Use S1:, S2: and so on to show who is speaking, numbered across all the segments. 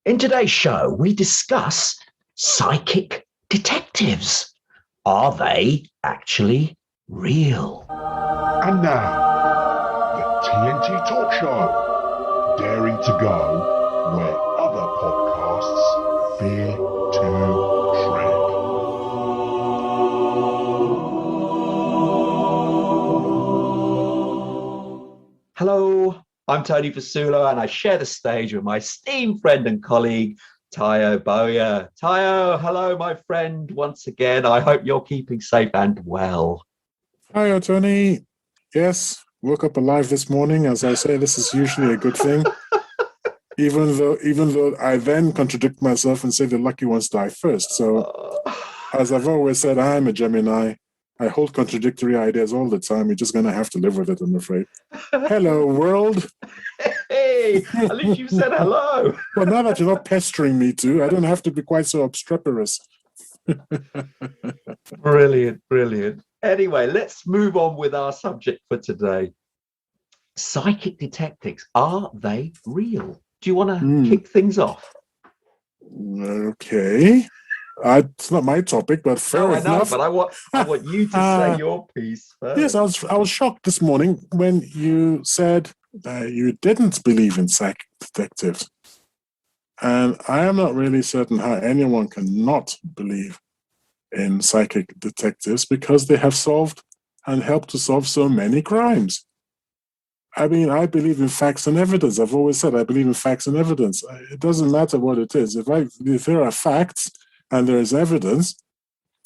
S1: In today's show, we discuss psychic detectives. Are they actually real?
S2: And now, the TNT Talk Show, daring to go where other podcasts fear to tread.
S1: Hello, I'm Tony Fasulo, and I share the stage with my esteemed friend and colleague, Tayo Boya. Tayo, hello, my friend, once again. I hope you're keeping safe and well.
S3: Hi, Tony. Yes, woke up alive this morning. As I say, this is usually a good thing. even though I then contradict myself and say the lucky ones die first. So, as I've always said, I'm a Gemini. I hold contradictory ideas all the time. You're just going to have to live with it, I'm afraid. Hello, world.
S1: Hey, at least you said hello.
S3: Well, now that you're not pestering me too, I don't have to be quite so obstreperous.
S1: Brilliant, brilliant. Anyway, let's move on with our subject for today. Psychic detectives, are they real? Do you want to kick things off?
S3: Okay. It's not my topic, but fair enough.
S1: I know, but I want you to say your piece first.
S3: Yes, I was shocked this morning when you said you didn't believe in psychic detectives. And I am not really certain how anyone can not believe in psychic detectives because they have solved and helped to solve so many crimes. I mean, I believe in facts and evidence. I've always said I believe in facts and evidence. It doesn't matter what it is. If there are facts and there is evidence,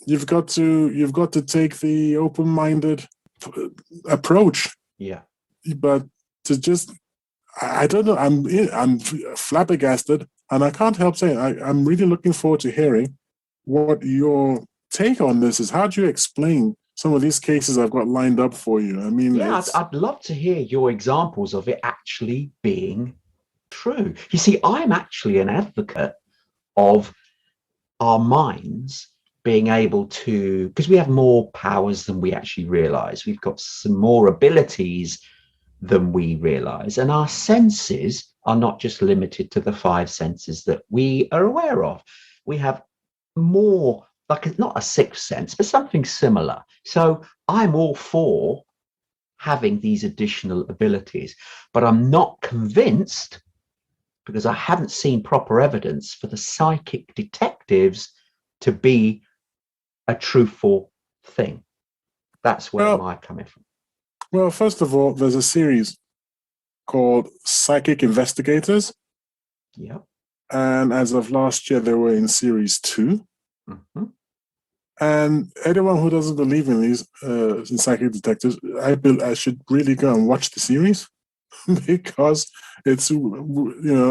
S3: you've got to take the open-minded approach.
S1: Yeah.
S3: But to just, I don't know. I'm flabbergasted, and I can't help saying I'm really looking forward to hearing what your take on this is. How do you explain some of these cases I've got lined up for you? I mean,
S1: yeah, I'd love to hear your examples of it actually being true. You see, I'm actually an advocate of our minds being able to, because we have more powers than we actually realize. We've got some more abilities than we realize. And our senses are not just limited to the five senses that we are aware of. We have more, like not a sixth sense, but something similar. So I'm all for having these additional abilities, but I'm not convinced, because I haven't seen proper evidence for the psychic detectives to be a truthful thing. That's where I'm coming from.
S3: Well, first of all, there's a series called Psychic Investigators.
S1: Yeah.
S3: And as of last year, they were in series 2.
S1: Mm-hmm.
S3: And anyone who doesn't believe in these in psychic detectives, I should really go and watch the series because it's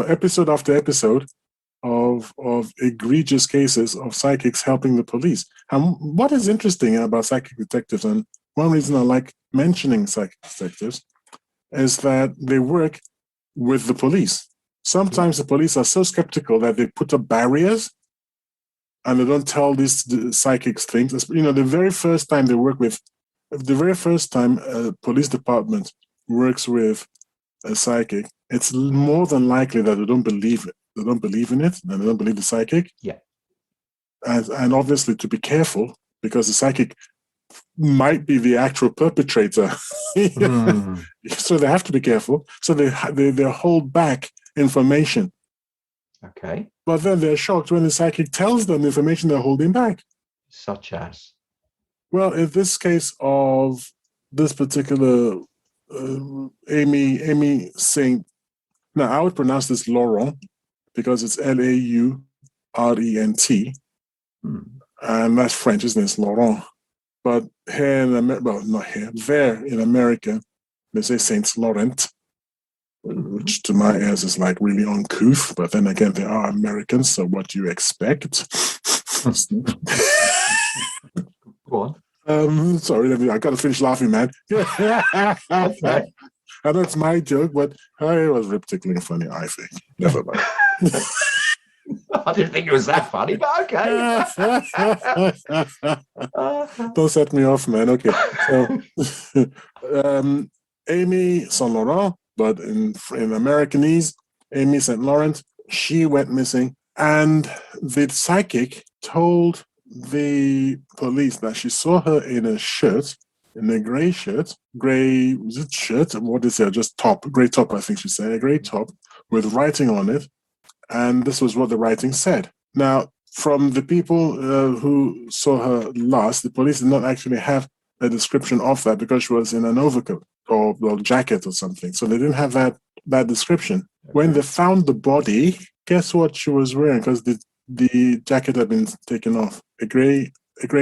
S3: episode after episode of egregious cases of psychics helping the police. And what is interesting about psychic detectives, and one reason I like mentioning psychic detectives, is that they work with the police. Sometimes the police are so skeptical that they put up barriers and they don't tell these psychics things. You know, the very first time a police department works with a psychic, it's more than likely that they don't believe it. They don't believe in it, and they don't believe the psychic.
S1: Yeah.
S3: And obviously to be careful, because the psychic might be the actual perpetrator. So they have to be careful. So they hold back information.
S1: Okay.
S3: But then they're shocked when the psychic tells them the information they're holding back.
S1: Such as?
S3: Well, in this case of this particular Amy Saint, now I would pronounce this Laurent because it's Laurent, and that's French, isn't it? It's Laurent. But here in America, well, not here, there in America, they say Saint Laurent, which to my ears is like really uncouth. But then again, they are Americans, so what do you expect?
S1: Go on.
S3: Sorry, I got to finish laughing, man.
S1: Okay.
S3: I know it's my joke, but it was ridiculously funny, I think. Never mind.
S1: I didn't think it was that funny, but okay.
S3: Don't set me off, man. Okay. So, Amy Saint Laurent, but in Americanese, Amy Saint Laurent She went missing, and the psychic told the police that she saw her in a shirt, in a grey shirt, grey, was it shirt? What is it? Just top, grey top, I think she said, a grey top with writing on it. And this was what the writing said. Now, from the people who saw her last, the police did not actually have a description of that because she was in an overcoat or jacket or something. So they didn't have that description. When they found the body, guess what she was wearing? Because the jacket had been taken off. A grey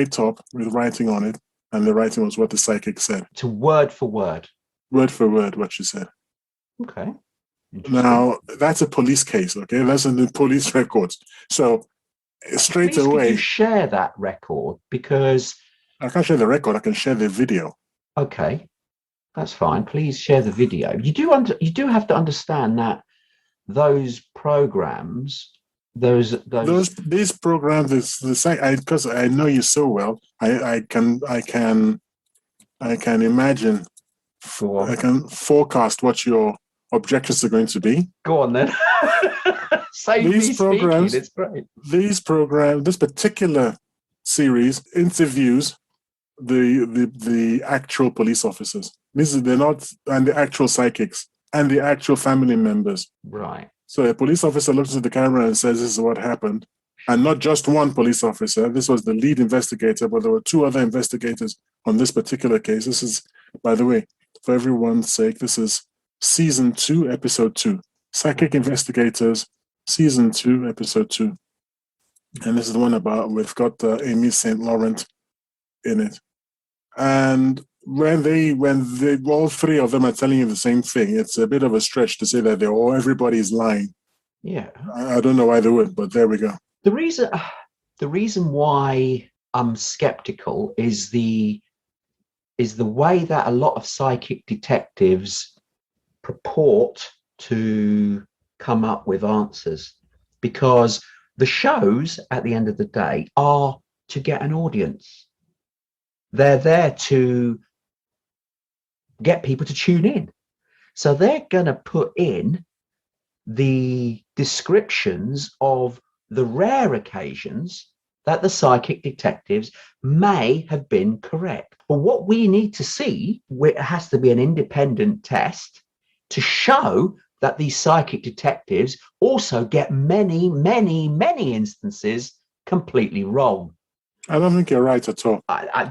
S3: top with writing on it, and the writing was what the psychic said.
S1: To word for word.
S3: Word for word, what she said.
S1: Okay.
S3: Now, that's a police case, okay? That's in the police records. So straight
S1: Please,
S3: away...
S1: could you share that record? Because...
S3: I can't share the record. I can share the video.
S1: Okay. That's fine. Please share the video. You do have to understand that those programs, these
S3: programs, because I know you so well, I can imagine, I can forecast what your objections are going to be.
S1: Go on then.
S3: These programs,
S1: it's great.
S3: This particular series interviews the actual police officers. They're not, and the actual psychics and the actual family members.
S1: Right.
S3: So a police officer looks at the camera and says, "This is what happened," and not just one police officer. This was the lead investigator, but there were two other investigators on this particular case. This is, by the way, for everyone's sake, this is season 2, episode 2, Psychic Investigators, season 2, episode 2, and this is the one about we've got Amy St. Laurent in it. And when all three of them are telling you the same thing, it's a bit of a stretch to say that everybody is lying.
S1: Yeah,
S3: I don't know why they would, but there we go.
S1: The reason why I'm skeptical is the way that a lot of psychic detectives purport to come up with answers, because the shows at the end of the day are to get an audience. They're there to get people to tune in. So they're going to put in the descriptions of the rare occasions that the psychic detectives may have been correct. But what we need to see, it has to be an independent test to show that these psychic detectives also get many, many, many instances completely wrong.
S3: I don't think you're right at all.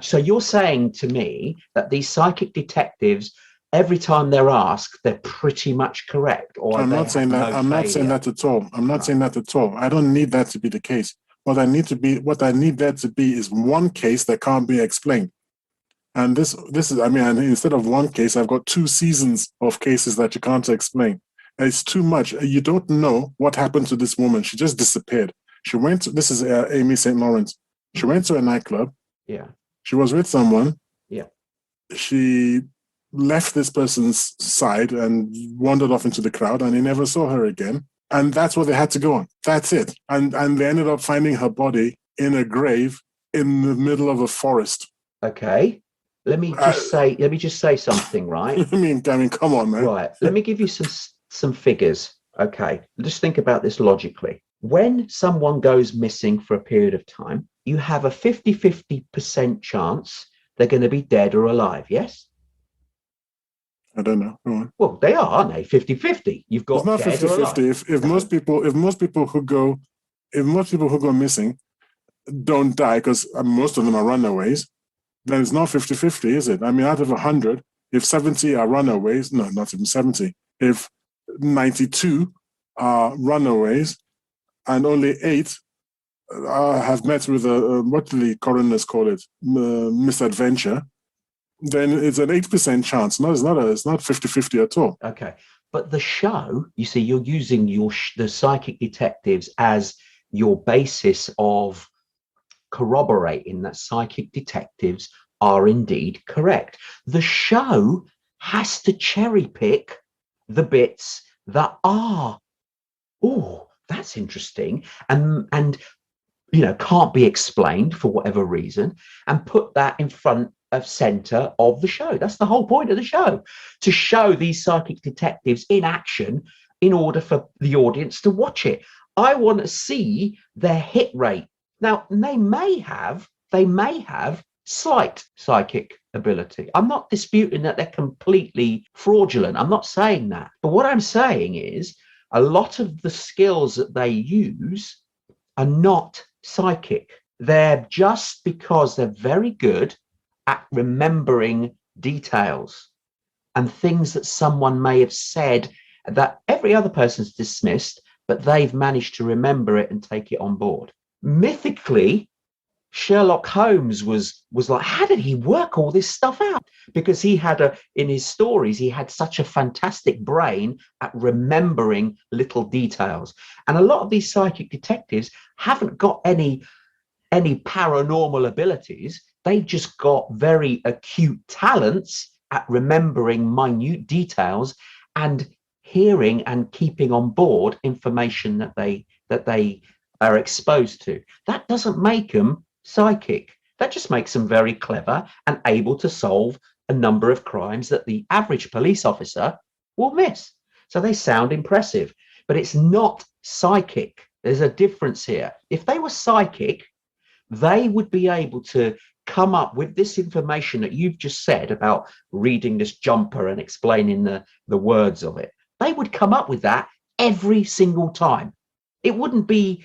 S1: So you're saying to me that these psychic detectives, every time they're asked, they're pretty much correct? Or
S3: I'm not saying that. I'm not saying that at all. I'm not saying that at all. I don't need that to be the case. What I need there to be is one case that can't be explained. And this is, I mean, instead of one case, I've got 2 seasons of cases that you can't explain. It's too much. You don't know what happened to this woman. She just disappeared. This is Amy St. Laurent. She went to a nightclub.
S1: Yeah.
S3: She was with someone.
S1: Yeah. She
S3: left this person's side and wandered off into the crowd, and they never saw her again. And that's what they had to go on. That's it. And they ended up finding her body in a grave in the middle of a forest.
S1: Okay. Let me just say something, right?
S3: I mean, come on, man.
S1: Right. Let me give you some figures. Okay. Just think about this logically. When someone goes missing for a period of time, you have a 50% chance they're going to be dead or alive. Yes?
S3: I don't know. Go on.
S1: Well, they are, aren't they? 50-50. You've got.
S3: It's not 50-50. If most people who go missing don't die, because most of them are runaways, then it's not 50-50, is it? I mean, out of 100, if 70 are runaways, no, not even 70. If 92 are runaways and only 8 have met with what do the coroners call it, misadventure, then it's an 8% chance. No, it's not 50-50 at all.
S1: Okay. But the show, you see, you're using the psychic detectives as your basis of corroborating that psychic detectives are indeed correct. The show has to cherry pick the bits that are, oh, that's interesting, and can't be explained for whatever reason, and put that in front of center of the show. That's the whole point of the show, to show these psychic detectives in action in order for the audience to watch it. I want to see their hit rate. Now, they may have slight psychic ability. I'm not disputing that they're completely fraudulent. I'm not saying that. But what I'm saying is a lot of the skills that they use are not psychic. They're just because they're very good at remembering details and things that someone may have said that every other person's dismissed, but they've managed to remember it and take it on board. Mythically, Sherlock Holmes was like, how did he work all this stuff out? Because he had in his stories, he had such a fantastic brain at remembering little details. And a lot of these psychic detectives haven't got any paranormal abilities. They've just got very acute talents at remembering minute details and hearing and keeping on board information that they are exposed to. That doesn't make them psychic. That just makes them very clever and able to solve a number of crimes that the average police officer will miss. So they sound impressive, but it's not psychic. There's a difference here. If they were psychic, they would be able to come up with this information that you've just said about reading this jumper and explaining the words of it. They would come up with that every single time. It wouldn't be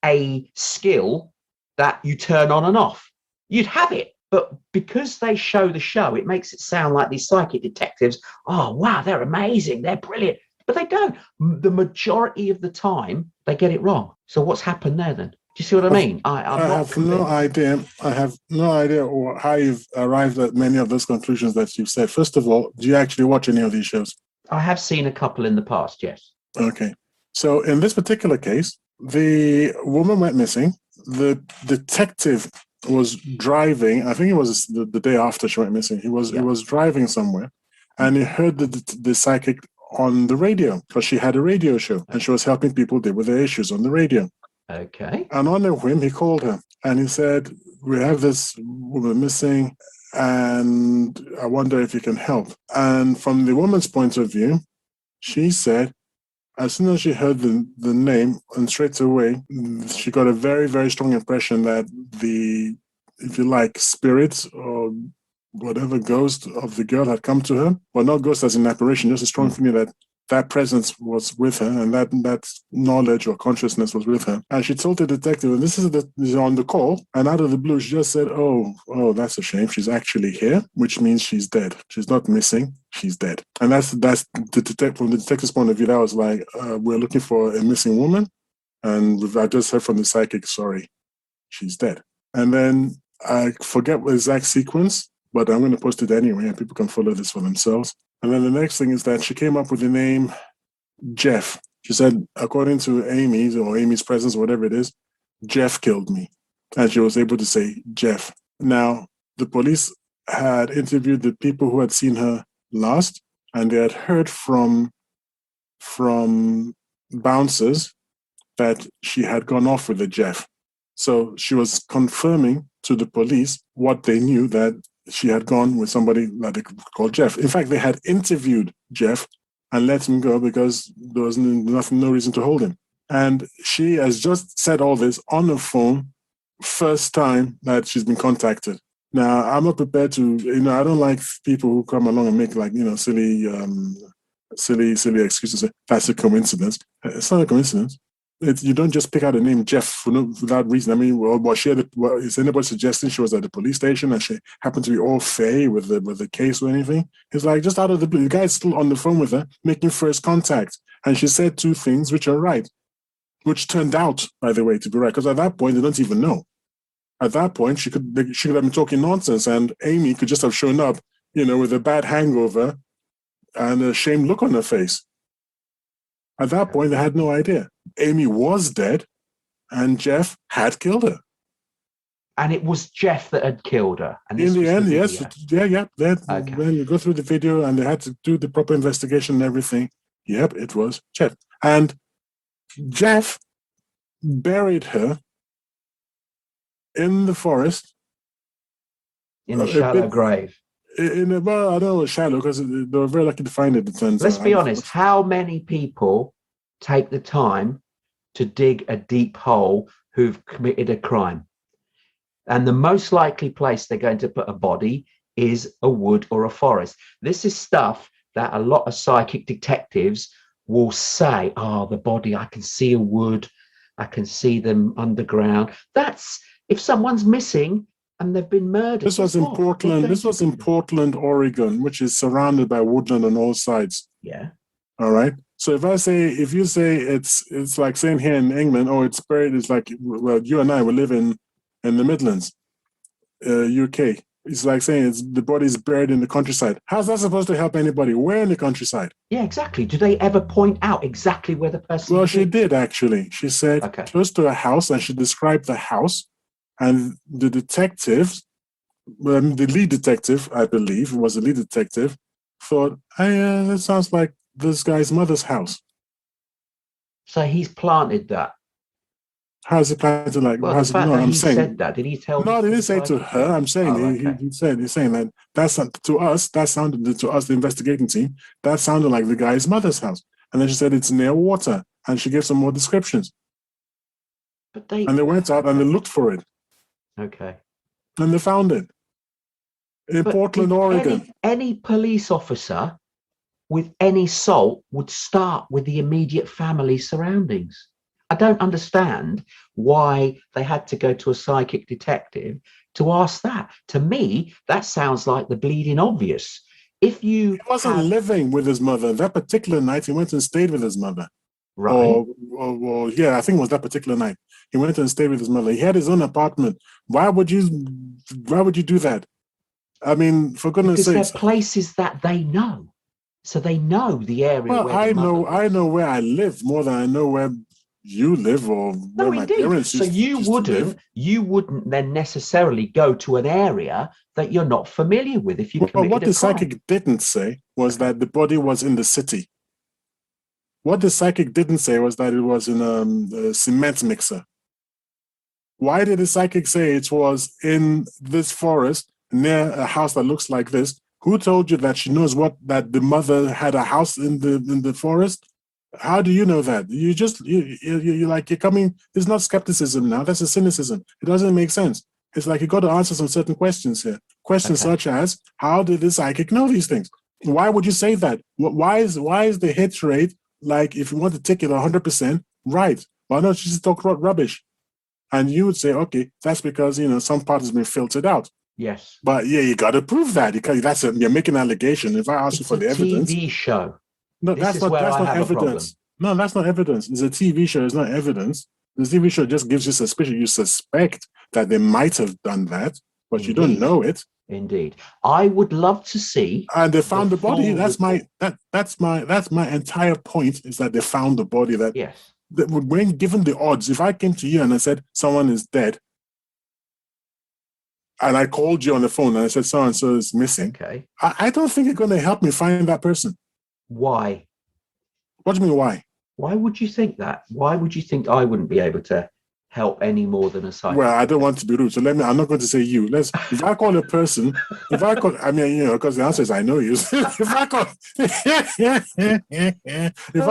S1: a skill that you turn on and off. You'd have it, but because they show the show, it makes it sound like these psychic detectives, oh, wow, they're amazing, they're brilliant. But they don't. The majority of the time, they get it wrong. So what's happened there then? Do you see what I mean?
S3: I have no idea. I have no idea how you've arrived at many of those conclusions that you've said. First of all, do you actually watch any of these shows?
S1: I have seen a couple in the past, yes.
S3: Okay. So in this particular case, the woman went missing. The detective was driving. I think it was the day after she went missing. He was driving somewhere, and he heard the psychic on the radio because she had a radio show and she was helping people deal with their issues on the radio.
S1: Okay.
S3: And on a whim, he called her and he said, "We have this woman missing, and I wonder if you can help." And from the woman's point of view, she said, as soon as she heard the name, and straight away, she got a very, very strong impression that the, if you like, spirits or whatever ghost of the girl had come to her. Well, not ghost as an apparition, just a strong feeling that presence was with her and that knowledge or consciousness was with her. And she told the detective, and this is on the call, and out of the blue, she just said, oh, that's a shame. She's actually here, which means she's dead. She's not missing. She's dead. And that's from the detective's point of view, that was like, we're looking for a missing woman. And I just heard from the psychic, sorry, she's dead. And then I forget the exact sequence, but I'm going to post it anyway, and people can follow this for themselves. And then the next thing is that she came up with the name Jeff. She said, according to Amy's presence, whatever it is, Jeff killed me. And she was able to say Jeff. Now, the police had interviewed the people who had seen her last, and they had heard from bouncers that she had gone off with a Jeff. So she was confirming to the police what they knew, that she had gone with somebody that they called Jeff. In fact, they had interviewed Jeff and let him go because there was no reason to hold him. And she has just said all this on the phone, first time that she's been contacted. Now, I'm not prepared to, I don't like people who come along and make silly excuses. That's a coincidence. It's not a coincidence. You don't just pick out the name Jeff without reason. I mean, is anybody suggesting she was at the police station and she happened to be all fey with the case or anything? It's like, just out of the blue, the guy's still on the phone with her, making first contact. And she said two things which are right, which turned out, by the way, to be right. Because at that point, they don't even know. At that point, she could have been talking nonsense, and Amy could just have shown up, with a bad hangover and a shamed look on her face. At that point, they had no idea. Amy was dead, and Jeff had killed her.
S1: And it was Jeff that had killed her. And
S3: in the end, yes. Yeah.
S1: Okay.
S3: When you go through the video and they had to do the proper investigation and everything, yep, it was Jeff. And Jeff buried her in the forest.
S1: In a shallow grave.
S3: well, I don't know, shallow, because they were very lucky to find it. It turns
S1: Let's
S3: out.
S1: be honest. How many people take the time to dig a deep hole who've committed a crime? And the most likely place they're going to put a body is a wood or a forest. This is stuff that a lot of psychic detectives will say, oh, the body, I can see a wood, I can see them underground. That's if someone's missing and they've been murdered.
S3: This was in Portland. This was in Portland, Oregon, which is surrounded by woodland on all sides.
S1: Yeah.
S3: All right. So if you say it's like saying here in England, oh, it's buried. It's like, well, you and I will live in the Midlands, UK. It's like saying the body's buried in the countryside. How's that supposed to help anybody? Where in the countryside?
S1: Yeah, exactly. Do they ever point out exactly where the person?
S3: Well, she did actually. She said close to a house, and she described the house. And the detectives, the lead detective, I believe, was the lead detective, thought, hey, that sounds like this guy's mother's house.
S1: So he's planted that.
S3: How's it planted? Like,
S1: well, the fact that
S3: I'm
S1: he
S3: saying,
S1: said that, did he tell?
S3: No, he didn't say to her. I'm saying he's saying that to us. That sounded to us, the investigating team. That sounded like the guy's mother's house. And then she said it's near water, and she gave some more descriptions.
S1: But they
S3: went out and they looked for it.
S1: Okay.
S3: And they found it in Portland, Oregon.
S1: Any police officer with any salt would start with the immediate family surroundings. I don't understand why they had to go to a psychic detective to ask that. To me, that sounds like the bleeding obvious. If you
S3: He wasn't living with his mother that particular night, he went and stayed with his mother.
S1: Right.
S3: Or yeah, I think it was that particular night. He went and stayed with his mother. He had his own apartment. Why would you do that? I mean, for goodness sake.
S1: Because they're places that they know. So they know the area
S3: well,
S1: where
S3: I know where I live more than I know where you live or where my parents used
S1: to you wouldn't then necessarily go to an area that you're not familiar with if you committed a crime.
S3: What the psychic didn't say was that the body was in the city. What the psychic didn't say was that it was in a cement mixer. Why did the psychic say it was in this forest near a house that looks like this? Who told you that she knows that the mother had a house in the forest? How do you know that? You're coming. It's not skepticism now. That's a cynicism. It doesn't make sense. It's like you got to answer some certain questions here. Questions such as, how did the psychic know these things? Why would you say that? Why is the hit rate like if you want to take it 100% right? Why don't you just talk rubbish? And you would say, okay, that's because some part has been filtered out.
S1: Yes.
S3: But yeah, you got to prove that. You're making an allegation. If I ask you for the evidence,
S1: TV show.
S3: No, that's not evidence. No, that's not evidence. It's a TV show. It's not evidence. The TV show just gives you suspicion. You suspect that they might have done that, but you don't know it.
S1: Indeed, I would love to see.
S3: And they found the body. That's my entire point. Is that they found the body. That
S1: yes.
S3: That when given the odds, if I came to you and I said someone is dead, and I called you on the phone and I said so and so is missing,
S1: okay,
S3: I don't think you're going to help me find that person.
S1: Why?
S3: What do you mean, why?
S1: Why would you think that? Why would you think I wouldn't be able to help any more than a psychic?
S3: Well, I don't want to be rude, so I'm not going to say you. If I call a person, because the answer is I know you. If I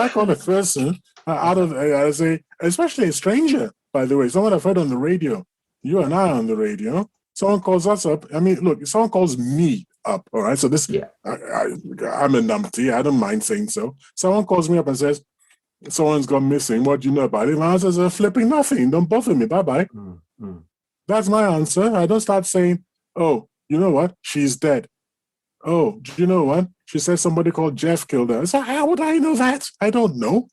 S3: call a person I say, especially a stranger, by the way, someone I've heard on the radio, you and I on the radio, someone calls us up. I mean, look, if someone calls me up, all right, so this, I'm a numpty, I don't mind saying so. Someone calls me up and says, someone's gone missing, what do you know about it? My answer is flipping nothing, don't bother me, bye-bye.
S1: Mm-hmm.
S3: That's my answer. I don't start saying, oh, you know what, she's dead. Oh, do you know what? She said somebody called Jeff killed her. So how would I know that? I don't know.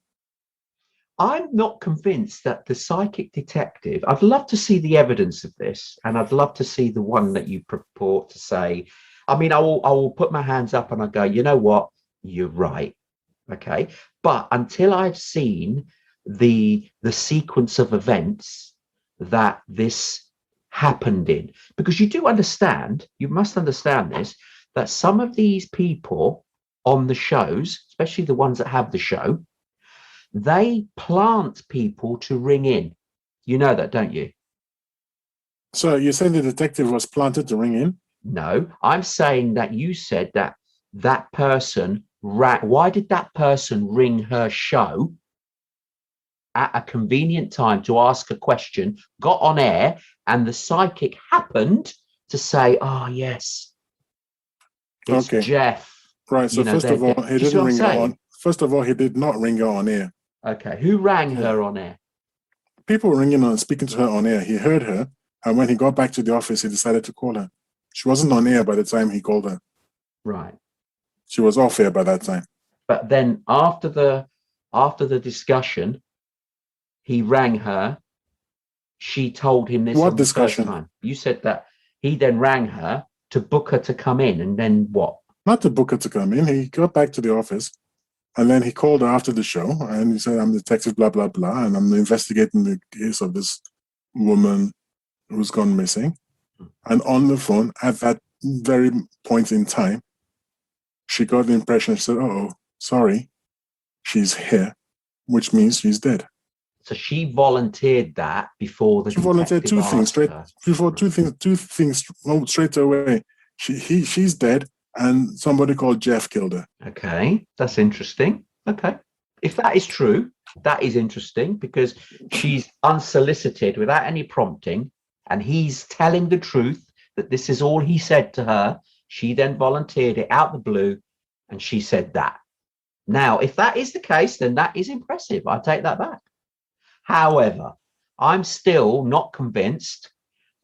S1: I'm not convinced that the psychic detective, I'd love to see the evidence of this, and I'd love to see the one that you purport to say. I mean, I will put my hands up and I go, you know what? You're right. Okay. But until I've seen the sequence of events that this happened in, because you must understand this, that some of these people on the shows, especially the ones that have the show, they plant people to ring in. You know that, don't you?
S3: So you're saying the detective was planted to ring in?
S1: No, I'm saying that you said that that person why did that person ring her show at a convenient time to ask a question, got on air, and the psychic happened to say, oh, yes, it's
S3: Okay.
S1: Jeff.
S3: Right. So first of all, he didn't ring her on. First of all, he did not ring her on air.
S1: Okay. Who rang her on air?
S3: People were ringing on, speaking to her on air. He heard her, and when he got back to the office, he decided to call her. She wasn't on air by the time he called her.
S1: Right.
S3: She was off air by that time.
S1: But then after the discussion, he rang her. She told him this
S3: What discussion?
S1: The first time. You said that he then rang her to book her to come in, and then what?
S3: Not to book her to come in. He got back to the office, and then he called her after the show, and he said, I'm detective, blah, blah, blah, and I'm investigating the case of this woman who's gone missing. And on the phone, at that very point in time, she got the impression, she said, oh, sorry, she's here, which means she's dead.
S1: So she volunteered that before the
S3: She volunteered two things straight away. She's dead, and somebody called Jeff killed her.
S1: Okay, that's interesting. Okay, if that is true, that is interesting because she's unsolicited without any prompting, and he's telling the truth that this is all he said to her. She then volunteered it out the blue, and she said that. Now, if that is the case, then that is impressive. I take that back. However, I'm still not convinced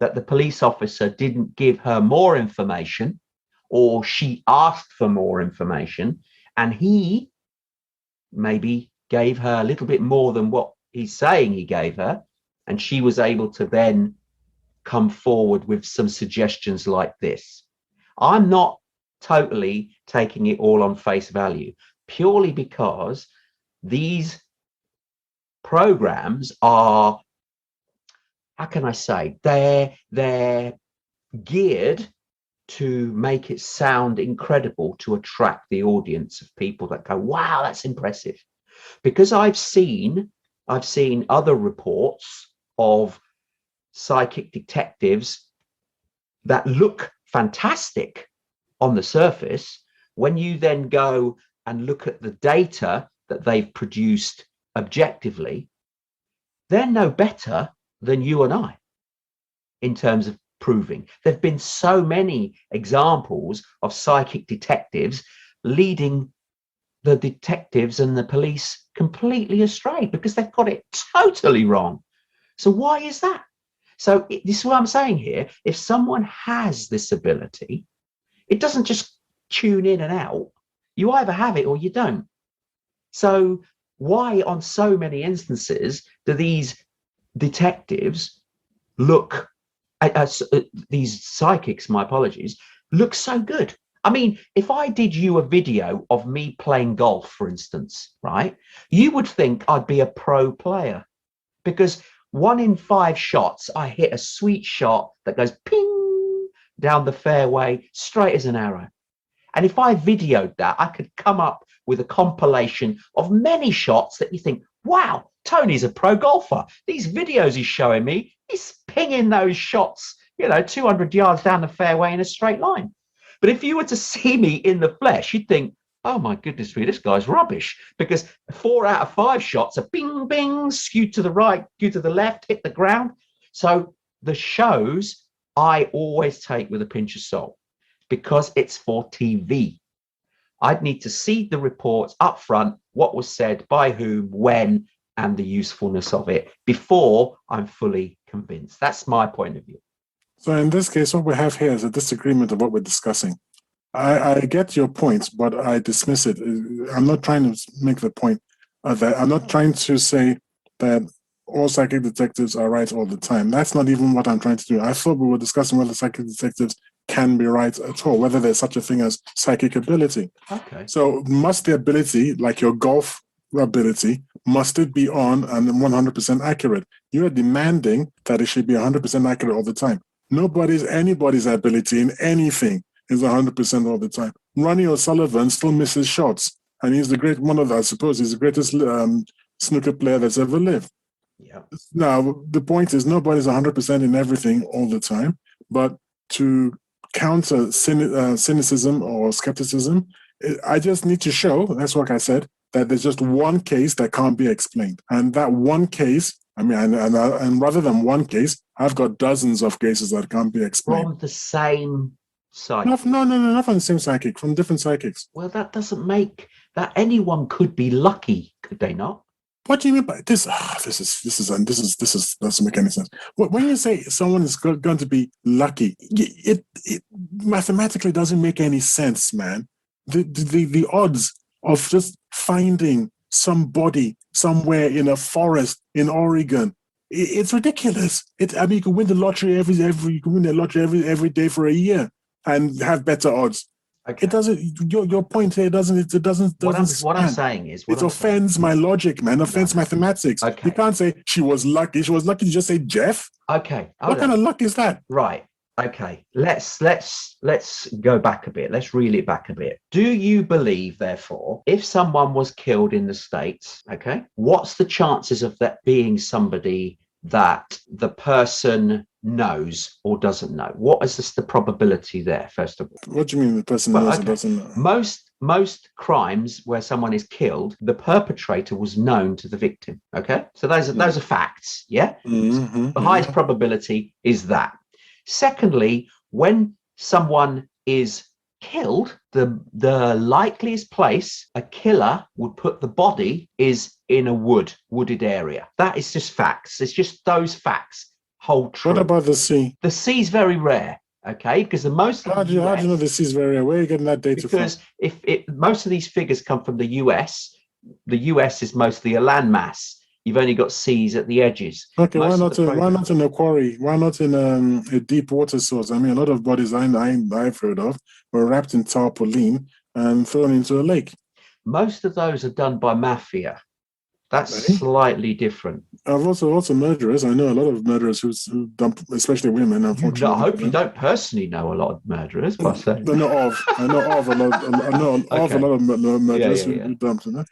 S1: that the police officer didn't give her more information, or she asked for more information, and he maybe gave her a little bit more than what he's saying he gave her, and she was able to then come forward with some suggestions like this. I'm not totally taking it all on face value, purely because these programs are, how can I say, they're geared to make it sound incredible to attract the audience of people that go, wow, that's impressive. Because I've seen other reports of psychic detectives that look fantastic on the surface. When you then go and look at the data that they've produced objectively, they're no better than you and I in terms of proving. There have been so many examples of psychic detectives leading the detectives and the police completely astray because they've got it totally wrong. So why is that? So this is what I'm saying here. If someone has this ability, it doesn't just tune in and out. You either have it or you don't. So why on so many instances do these detectives look, these psychics, my apologies, look so good? I mean, if I did you a video of me playing golf, for instance, right, you would think I'd be a pro player because 1 in 5 shots, I hit a sweet shot that goes ping down the fairway, straight as an arrow. And if I videoed that, I could come up with a compilation of many shots that you think, wow, Tony's a pro golfer. These videos he's showing me, he's pinging those shots, 200 yards down the fairway in a straight line. But if you were to see me in the flesh, you'd think, oh my goodness me, this guy's rubbish, because 4 out of 5 shots are bing, bing, skewed to the right, skewed to the left, hit the ground. So the shows I always take with a pinch of salt because it's for TV. I'd need to see the reports up front, what was said, by whom, when, and the usefulness of it before I'm fully convinced. That's my point of view.
S3: So in this case, what we have here is a disagreement of what we're discussing. I get your point, but I dismiss it. I'm not trying to make the point that I'm not trying to say that all psychic detectives are right all the time. That's not even what I'm trying to do. I thought we were discussing whether psychic detectives can be right at all, whether there's such a thing as psychic ability.
S1: Okay.
S3: So must the ability, like your golf ability, must it be on and 100% accurate? You're demanding that it should be 100% accurate all the time. Anybody's ability in anything is 100% all the time. Ronnie O'Sullivan still misses shots, and he's I suppose he's the greatest snooker player that's ever lived.
S1: Yeah.
S3: Now, the point is nobody's 100% in everything all the time, but to counter cynicism or skepticism. I just need to show, that's what I said, that there's just one case that can't be explained. And that one case, I mean, and rather than one case, I've got dozens of cases that can't be explained.
S1: From the same psychic.
S3: No, not from the same psychic, from different psychics.
S1: Well, that doesn't make that anyone could be lucky, could they not?
S3: What do you mean by this? This doesn't make any sense. When you say someone is going to be lucky, it mathematically doesn't make any sense, man. The odds of just finding somebody somewhere in a forest in Oregon, it's ridiculous. I mean, you can win the lottery every day for a year and have better odds.
S1: Okay.
S3: It doesn't. Your point here doesn't.
S1: What I'm saying is,
S3: it offends my logic, man. Offends mathematics.
S1: Okay.
S3: You can't say she was lucky. She was lucky to just say Jeff.
S1: Okay.
S3: What kind of luck is that?
S1: Right. Okay. Let's go back a bit. Let's reel it back a bit. Do you believe, therefore, if someone was killed in the States, okay, what's the chances of that being somebody that the person knows or doesn't know? What is the probability there, first of all?
S3: What do you mean the person knows or doesn't know?
S1: Most crimes where someone is killed, the perpetrator was known to the victim. Okay, so those are facts. Yeah, the highest probability is that. Secondly, when someone is killed, the likeliest place a killer would put the body is in a wooded area. That is just facts. It's just those facts hold true.
S3: What about the sea?
S1: The sea is very rare, okay? Because how
S3: do you know the sea is very rare? Where are you getting that data from?
S1: Because most of these figures come from the US. The US is mostly a landmass. You've only got seas at the edges.
S3: Okay, why not in a quarry? Why not in a deep water source? I mean, a lot of bodies I've heard of were wrapped in tarpaulin and thrown into a lake.
S1: Most of those are done by mafia. That's slightly different.
S3: I've also murderers. I know a lot of murderers who dump, especially women. Unfortunately,
S1: I hope you don't personally know a lot of murderers. I
S3: know of a lot of murderers who dumped them.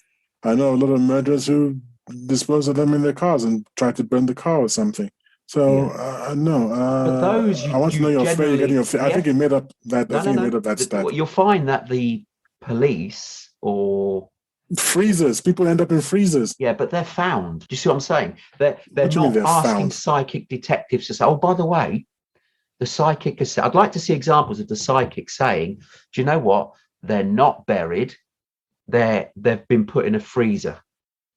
S3: I know a lot of murderers who dispose of them in their cars and try to burn the car or something. So no.
S1: But those
S3: I want to know where you're getting your. I think you made up that. I think you made up that stat.
S1: You'll find that the police or
S3: freezers. People end up in freezers.
S1: Yeah, but they're found. Do you see what I'm saying? They're not asking psychic detectives to say, "Oh, by the way, the psychic has said." I'd like to see examples of the psychic saying, "Do you know what? They're not buried. They've been put in a freezer."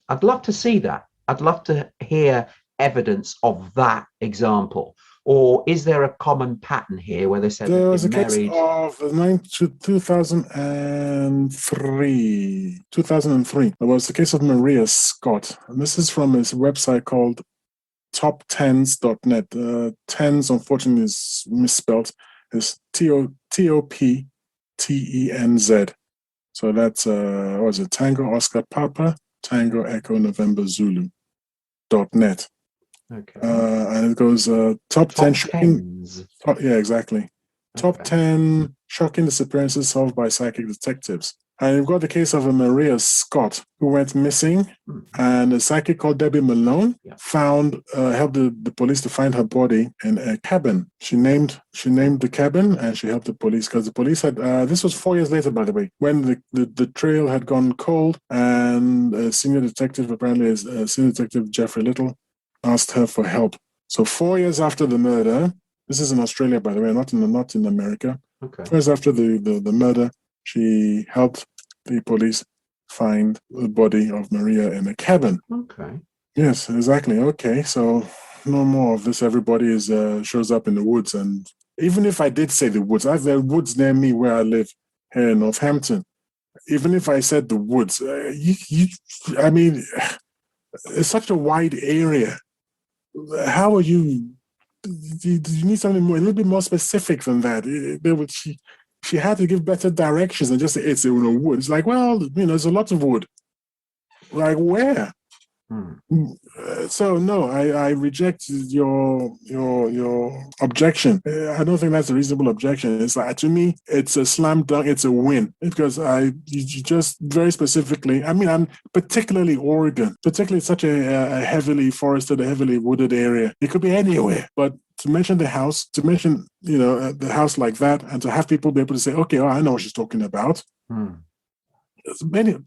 S1: I'd love to see that. I'd love to hear evidence of that example. Or is there a common pattern here where they said
S3: there was a
S1: married?
S3: Case of 2003. 2003. There was the case of Maria Scott. And this is from his website called top10s.net. Tens, unfortunately, is misspelled. It's TOPTENZ. So that's, what was it? Tango Oscar Papa, Tango Echo November Zulu .net.
S1: Okay.
S3: And it goes top 10 shocking. Yeah, exactly. Top 10 shocking disappearances solved by psychic detectives. And you've got the case of a Maria Scott who went missing, and a psychic called Debbie Malone helped the police to find her body in a cabin. She named the cabin, and she helped the police because the police had this was 4 years later, by the way, when the trail had gone cold, and senior detective Jeffrey Little asked her for help. So 4 years after the murder, this is in Australia, by the way, not in America.
S1: Okay.
S3: 4 years after the murder, she helped the police find the body of Maria in a cabin.
S1: Okay.
S3: Yes, exactly. Okay, so no more of this. Everybody shows up in the woods, and even if I did say the woods, there are woods near me where I live here in Northampton. Even if I said the woods, I mean, it's such a wide area. How are you? Do you need something a little bit more specific than that? She had to give better directions and just say it's in a wood. It's like, well, there's a lot of wood. Like where? So no, I reject your objection. I don't think that's a reasonable objection. It's like, to me, it's a slam dunk. It's a win because you just very specifically. I mean, I'm particularly Oregon, particularly such a heavily forested, a heavily wooded area. It could be anywhere, but to mention the house, to mention the house like that, and to have people be able to say, okay, oh, I know what she's talking about.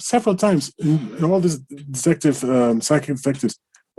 S3: Several times in all these psychic detectives,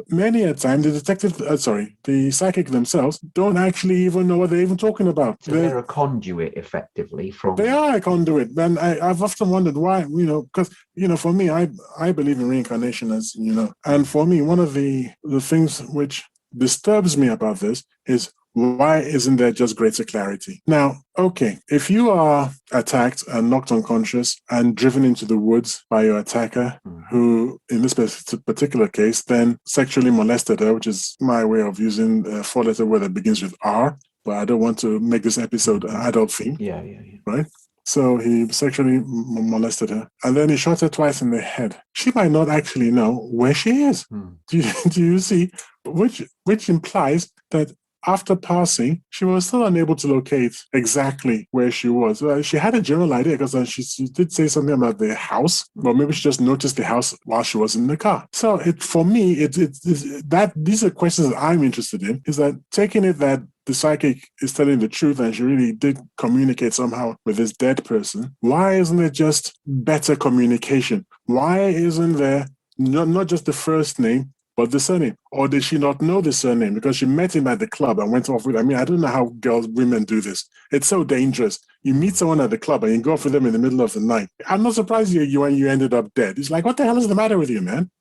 S3: many a time the psychic themselves don't actually even know what they're even talking about.
S1: So they're a conduit, effectively, from.
S3: They are a conduit, and I've often wondered why. Because for me, I believe in reincarnation, as you know, and for me, one of the things which disturbs me about this is, why isn't there just greater clarity? Now, okay, if you are attacked and knocked unconscious and driven into the woods by your attacker, who, in this particular case, then sexually molested her, which is my way of using a four-letter word that begins with R, but I don't want to make this episode adult themed.
S1: Yeah.
S3: Right? So he sexually molested her, and then he shot her twice in the head. She might not actually know where she is. Do you see? Which implies that after passing, she was still unable to locate exactly where she was. She had a general idea because she did say something about the house, but maybe she just noticed the house while she was in the car. So for me, these are questions that I'm interested in. Is that taking it that the psychic is telling the truth and she really did communicate somehow with this dead person? Why isn't it just better communication? Why isn't there not just the first name, but the surname? Or did she not know the surname because she met him at the club and went off with? I mean, I don't know how women do this. It's so dangerous. You meet someone at the club and you go off with them in the middle of the night. I'm not surprised you ended up dead. It's like, what the hell is the matter with you, man?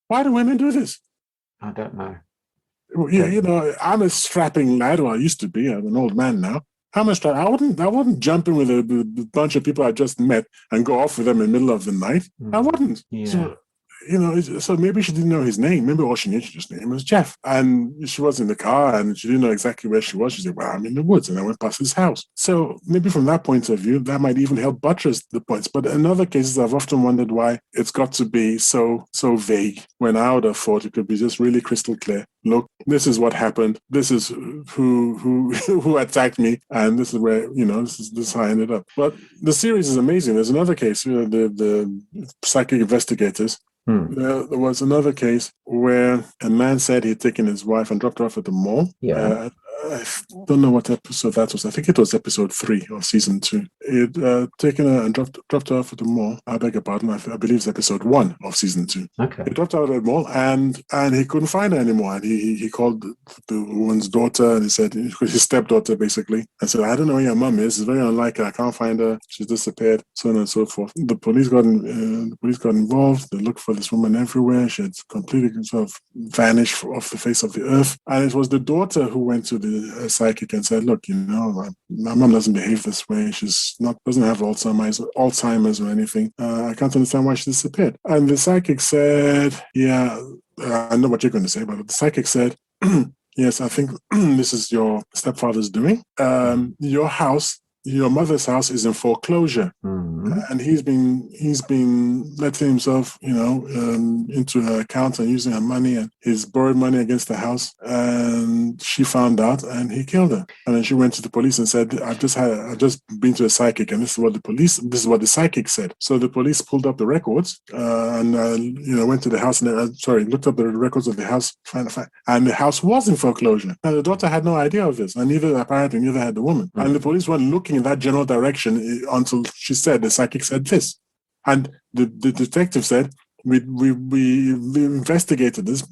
S3: Why do women do this?
S1: I don't know.
S3: I'm a strapping lad. Well, I used to be. I'm an old man now. I wouldn't jump in with a bunch of people I just met and go off with them in the middle of the night. I wouldn't.
S1: Yeah.
S3: So maybe she didn't know his name. Maybe all she knew, she just knew him was Jeff. And she was in the car and she didn't know exactly where she was. She said, well, I'm in the woods and I went past his house. So maybe from that point of view, that might even help buttress the points. But in other cases, I've often wondered why it's got to be so vague, when I would have thought it could be just really crystal clear. Look, this is what happened. This is who attacked me, and this is where this is how I ended up. But the series is amazing. There's another case, the psychic investigators. There was another case where a man said he'd taken his wife and dropped her off at the mall.
S1: Yeah.
S3: I don't know what episode that was. I think it was episode 3 of season 2. He'd taken her and dropped her off at the mall. I beg your pardon. I believe it's episode 1 of season 2.
S1: Okay.
S3: He dropped her at the mall and he couldn't find her anymore. And he called the woman's daughter and he said, his stepdaughter basically, and said, I don't know where your mom is. It's very unlikely. I can't find her. She's disappeared, so on and so forth. The police got involved. They looked for this woman everywhere. She had completely sort of vanished off the face of the earth. And it was the daughter who went to the psychic and said, look, my mom doesn't behave this way. Doesn't have Alzheimer's or anything. I can't understand why she disappeared. And the psychic said, yeah, I know what you're going to say, but the psychic said, yes, I think this is your stepfather's doing. Your mother's house is in foreclosure, and he's been letting himself, into her account and using her money, and he's borrowed money against the house. And she found out, and he killed her. And then she went to the police and said, "I've just been to a psychic, and this is what the psychic said." So the police pulled up the records and went to the house and looked up the records of the house, and the house was in foreclosure. And the daughter had no idea of this, and neither had the woman. And the police went looking in that general direction until she said, the psychic said this. And the detective said, we investigated this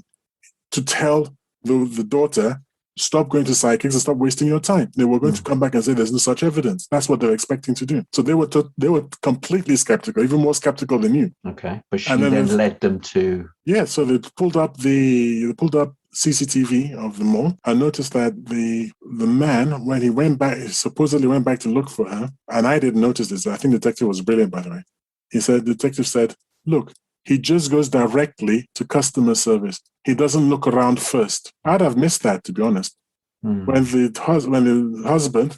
S3: to tell the daughter, stop going to psychics and stop wasting your time. They were going to come back and say there's no such evidence. That's what they're expecting to do. So they were completely skeptical, even more skeptical than you.
S1: Okay, but she then led them to.
S3: Yeah, so they pulled up CCTV of the mall and noticed that the man, when he supposedly went back to look for her, and I didn't notice this. I think the detective was brilliant, by the way. The detective said, look, he just goes directly to customer service. He doesn't look around first. I'd have missed that, to be honest. When the husband,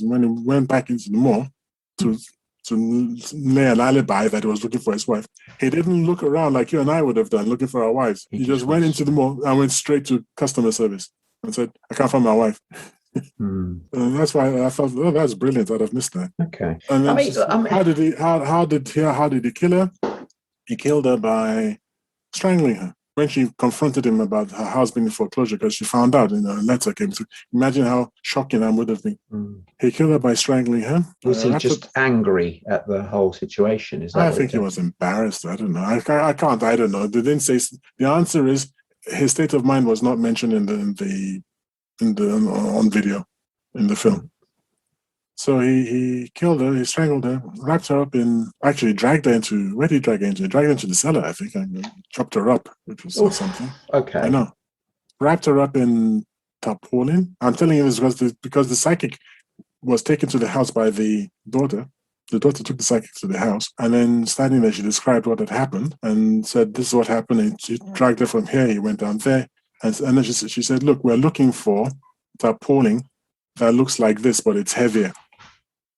S3: when he went back into the mall to lay an alibi that he was looking for his wife. He didn't look around like you and I would have done looking for our wives. He just went into the mall and went straight to customer service and said, I can't find my wife. And that's why I thought, oh, that's brilliant. I'd have missed that.
S1: Okay.
S3: And then how did he kill her? He killed her by strangling her. When she confronted him about her house being in foreclosure because she found out in a letter came through. Imagine how shocking that would have been. He killed her by strangling her.
S1: Was he just angry at the whole situation? Is that
S3: I think he was embarrassed. I don't know. I don't know. They didn't say. The answer is his state of mind was not mentioned on video in the film. So he killed her, he strangled her, wrapped her up actually dragged her into, where did he drag her into? He dragged her into the cellar, I think, and chopped her up, which was something.
S1: Okay.
S3: I know. Wrapped her up in tarpaulin. I'm telling you this because the psychic was taken to the house by the daughter. The daughter took the psychic to the house, and then standing there, she described what had happened and said, this is what happened. And she dragged her from here, he went down there. And then she said, look, we're looking for tarpaulin that looks like this, but it's heavier.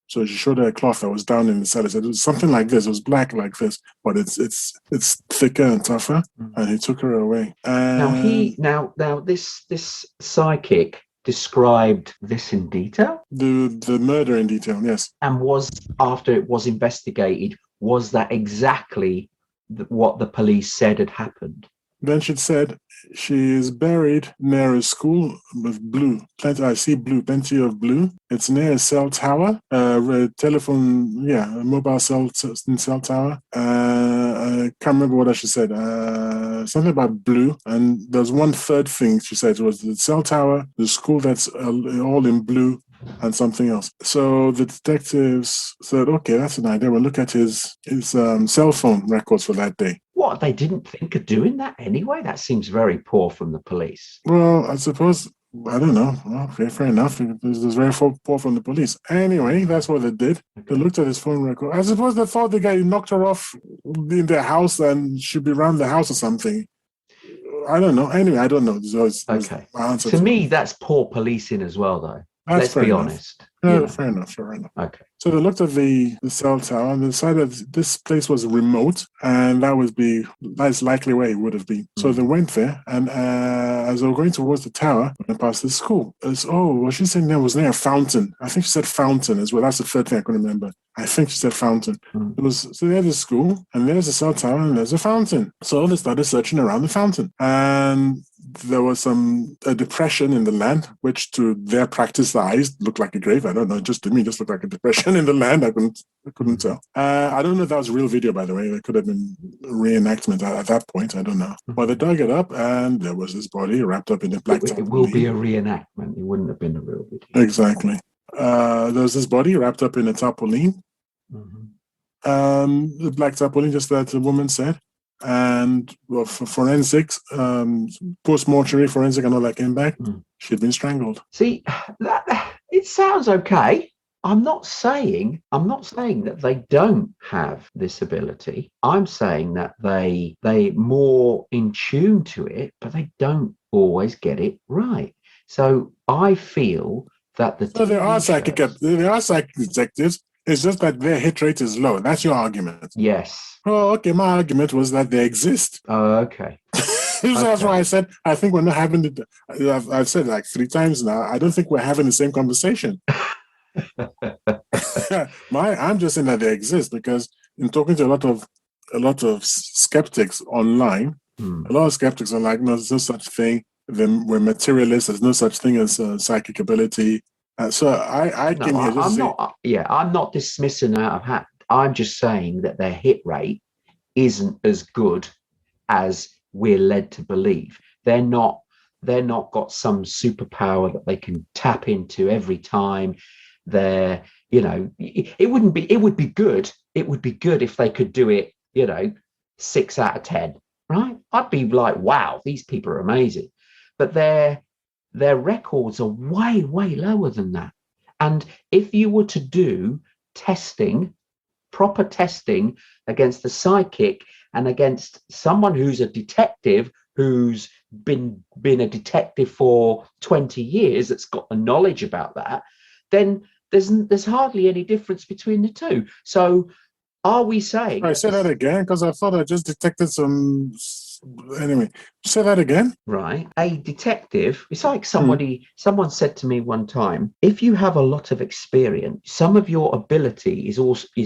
S3: So she showed her a cloth that was down in the cellar. Said it was something like this. It was black like this, but it's thicker and tougher. And he took her away.
S1: Now this psychic described this in detail.
S3: The murder in detail, yes.
S1: And after it was investigated, was that exactly what the police said had happened?
S3: Then she said she is buried near a school with blue. I see blue, plenty of blue. It's near a cell tower, a mobile cell tower. I can't remember what she said. Something about blue. And there's one third thing she said. It was the cell tower, the school that's all in blue, and something else. So the detectives said, okay, that's an idea. We'll look at his cell phone records for that day.
S1: What, they didn't think of doing that anyway? That seems very poor from the police.
S3: Well, I suppose, I don't know. Well, okay, fair enough. It was very poor from the police. Anyway, that's what they did. They looked at his phone record. I suppose they thought the guy knocked her off in their house and she'd be around the house or something. I don't know. Anyway, I don't know.
S1: Okay. To me, that's poor policing as well, though. Let's be honest.
S3: Fair enough.
S1: Okay.
S3: So they looked at the cell tower and decided this place was remote, and that's likely where it would have been. So they went there, and as they were going towards the tower, and past the school, she said there was near a fountain. I think she said fountain as well. That's the third thing I couldn't remember. I think she said fountain. So there's a school, and there's a cell tower, and there's a fountain. So they started searching around the fountain, and there was a depression in the land, which to their practiced eyes looked like a grave. I don't know. Just to me, just looked like a depression in the land. I couldn't tell. I don't know if that was real video, by the way. It could have been reenactment at that point. I don't know. But they dug it up, and there was this body wrapped up in a black tarpaulin.
S1: It will be a reenactment. It wouldn't have been a real video.
S3: Exactly. There was this body wrapped up in a tarpaulin. The black tarpaulin, just that the woman said. And for forensics, post-mortuary forensic and all that came back, she'd been strangled.
S1: See, it sounds okay. I'm not saying that they don't have this ability. I'm saying that they more in tune to it, but they don't always get it right. So I feel that
S3: there are psychic detectives. It's just that their hit rate is low. That's your argument.
S1: Yes.
S3: Oh, okay. My argument was that they exist.
S1: Oh, okay.
S3: That's why I said I think we're not having I've said like 3 times now. I don't think we're having the same conversation. I'm just saying that they exist because in talking to a lot of skeptics online, a lot of skeptics are like, no, there's no such thing. We're materialists. There's no such thing as psychic ability. So I came here to say...
S1: I'm not dismissing out of hand. I'm just saying that their hit rate isn't as good as we're led to believe. They're not got some superpower that they can tap into every time. It would be good. It would be good if they could do it, 6 out of 10, right? I'd be like, wow, these people are amazing. But their records are way, way lower than that. And if you were to do proper testing against the psychic and against someone who's a detective, who's been a detective for 20 years, that's got the knowledge about that, then there's hardly any difference between the two. So are we saying
S3: I say that again because I thought I just detected some. Anyway, say that again.
S1: right, a detective, it's like someone said to me one time, if you have a lot of experience, some of your ability is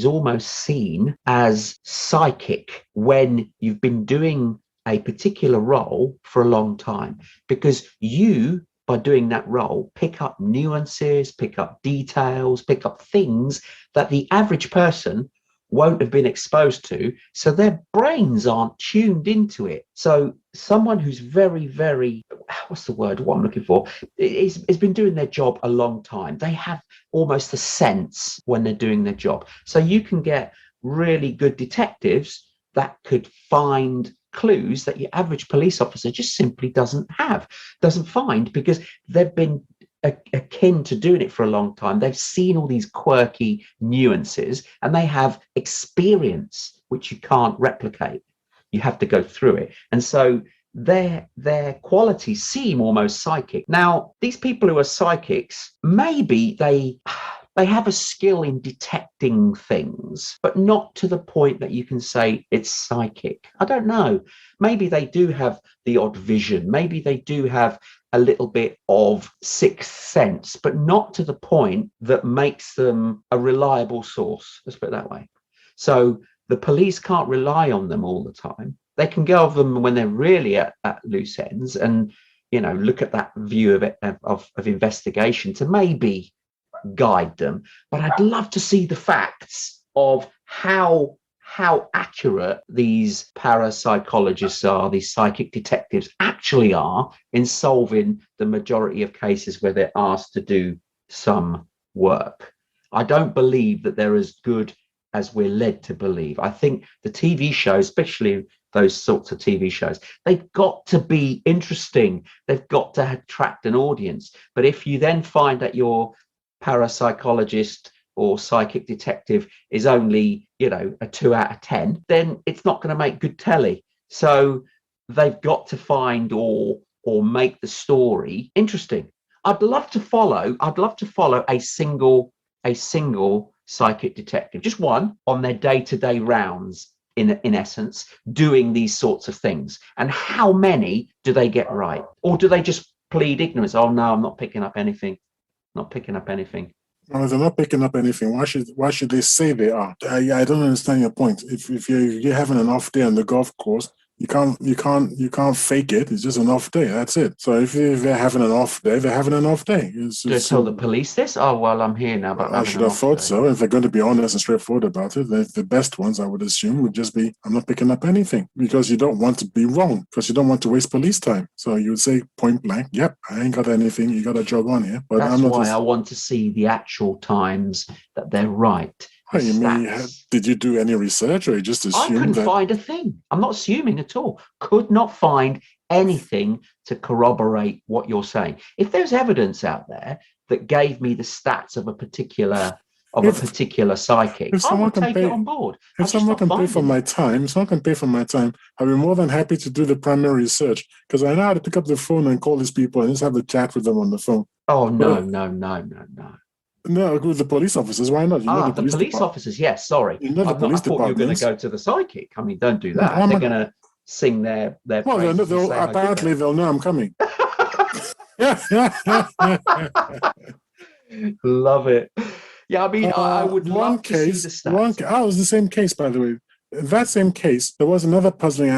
S1: almost seen as psychic when you've been doing a particular role for a long time, because you, by doing that role, pick up nuances, pick up details, pick up things that the average person won't have been exposed to, so their brains aren't tuned into it. So someone who's very, very, what's the word, what I'm looking for, is been doing their job a long time. They have almost a sense when they're doing their job. So you can get really good detectives that could find clues that your average police officer just simply doesn't find, because they've been akin to doing it for a long time. They've seen all these quirky nuances and they have experience which you can't replicate. You have to go through it. And so their qualities seem almost psychic. Now, these people who are psychics, maybe they have a skill in detecting things, but not to the point that you can say it's psychic. I don't know. Maybe they do have the odd vision. Maybe they do have a little bit of sixth sense, but not to the point that makes them a reliable source. Let's put it that way. So the police can't rely on them all the time. They can go over them when they're really at loose ends and, look at that view of it, of investigation to maybe guide them. But I'd love to see the facts of how accurate these parapsychologists are, these psychic detectives actually are in solving the majority of cases where they're asked to do some work. I don't believe that they're as good as we're led to believe. I think the TV shows, especially those sorts of TV shows, they've got to be interesting. They've got to attract an audience. But if you then find that your parapsychologist or psychic detective is only, a 2 out of 10, then it's not going to make good telly. So they've got to find or make the story interesting. I'd love to follow a single psychic detective, just one, on their day-to-day rounds, in essence, doing these sorts of things. And how many do they get right? Or do they just plead ignorance? Oh no, I'm not picking up anything. Not picking up anything.
S3: Well, they're not picking up anything. Why should they say they are? I don't understand your point. If you're having an off day on the golf course, you can't fake it. It's just an off day. That's it. So if they're having an off day, they're having an off day.
S1: Do they tell the police this? Oh well, I'm here now, but
S3: I should have thought so. If they're going to be honest and straightforward about it, the best ones, I would assume, would just be, I'm not picking up anything, because you don't want to be wrong, because you don't want to waste police time. So you would say point blank, yep, I ain't got anything. You got a job on here. But
S1: that's why I want to see the actual times that they're right.
S3: You mean, did you do any research, or you just assumed?
S1: I couldn't find a thing. I'm not assuming at all. Could not find anything to corroborate what you're saying. If there's evidence out there that gave me the stats of a particular psychic, I would take it on board.
S3: If someone can pay for my time, I'd be more than happy to do the primary research, because I know how to pick up the phone and call these people and just have a chat with them on the phone.
S1: Oh no.
S3: No, with the police officers, why not?
S1: The police officers, yes, sorry. I thought you were going to go to the psychic. I mean, don't do that. They're going to sing their praises.
S3: Apparently they'll know I'm coming.
S1: Love it. Yeah, I mean, I would love to see the stats.
S3: It was the same case, by the way. That same case, there was another puzzling